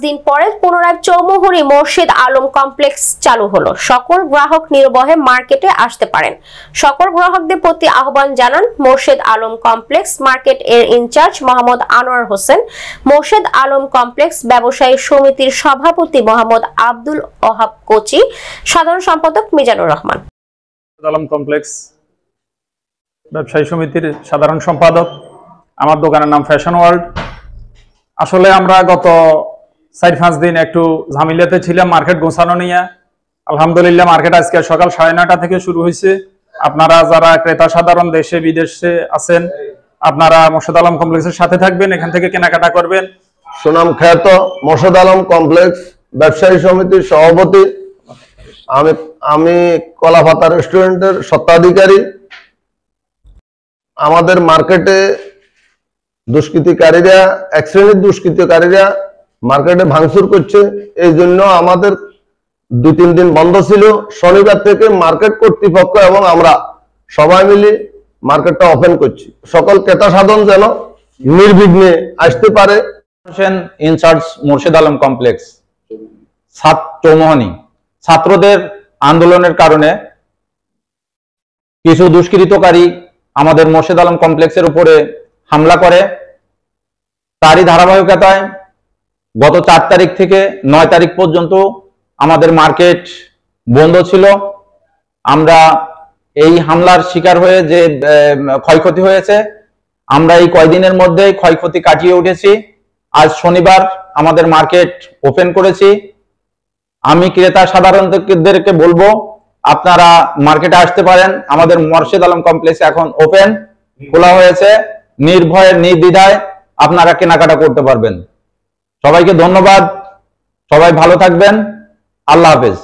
দিন পরে পুনরায় চৌমুহনী মোর্শেদ আলম কমপ্লেক্স চালু হলো। সকল গ্রাহক নির্ভয়ে মার্কেটে আসতে পারেন। সকল গ্রাহকদের প্রতি আহ্বান জানান মোর্শেদ আলম কমপ্লেক্স মার্কেট এর ইনচার্জ মোহাম্মদ আনোয়ার হোসেন, মোর্শেদ আলম কমপ্লেক্স ব্যবসায়ী সমিতির সভাপতি মোহাম্মদ আব্দুল ওহাব কোচি, সাধারণ সম্পাদক মিজানুর রহমান। আলম কমপ্লেক্স ব্যবসায়ী সমিতির সাধারণ সম্পাদক। আমার দোকানের নাম ফ্যাশন ওয়ার্ল্ড। আসলে আমরা গত 4-5 দিন একটু ঝামেলাতে ছিলাম মার্কেট গোছানো নিয়ে। আলহামদুলিল্লাহ মার্কেট আজকে সকাল 9:30 থেকে শুরু হয়েছে। আপনারা যারা ক্রেতা সাধারণ দেশে বিদেশে আছেন, আপনারা মোর্শেদ আলম কমপ্লেক্সের সাথে থাকবেন, এখান থেকে কেনাকাটা করবেন। সুনাম খ্যাত মোর্শেদ আলম কমপ্লেক্স ব্যবসায়ী সমিতির সভাপতি। আমি কলাপাতা রেস্টুরেন্টের স্বত্বাধিকারী। আমাদের মার্কেটে দুষ্কৃতিকারীরা, এক শ্রেণীর দুষ্কৃতিকারীরা মার্কেটে ভাঙচুর করছে। এই জন্য আমাদের 2-3 দিন বন্ধ ছিল। শনিবার থেকে মার্কেট কর্তৃপক্ষ এবং আমরা সবাই মিলে মার্কেটটা ওপেন করছি। সকল ক্রেতা সাধন যেন নির্বিঘ্নে আসতে পারে। Incharge Morshed Alam complex Chowmuhani. ছাত্রদের আন্দোলনের কারণে কিছু দুষ্কৃতকারী আমাদের মোর্শেদ আলম কমপ্লেক্সের উপরে হামলা করে। তারই ধারাবাহিকতায় গত 4 তারিখ থেকে 9 তারিখ পর্যন্ত আমাদের মার্কেট বন্ধ ছিল। আমরা এই হামলার শিকার হয়ে যে ক্ষয়ক্ষতি হয়েছে, আমরা এই কয়দিনের মধ্যে ক্ষয়ক্ষতি কাটিয়ে উঠেছি। আজ শনিবার আমাদের মার্কেট ওপেন করেছি। আমি ক্রেতা সাধারণদেরকে বলবো আপনারা মার্কেটে আসতে পারেন। আমাদের মোর্শেদ আলম কমপ্লেক্স এখন ওপেন, খোলা হয়েছে। নির্ভয়ে নির্দ্বিধায় আপনারা কেনাকাটা করতে পারবেন। সবাইকে ধন্যবাদ। সবাই ভালো থাকবেন। আল্লাহ হাফেজ।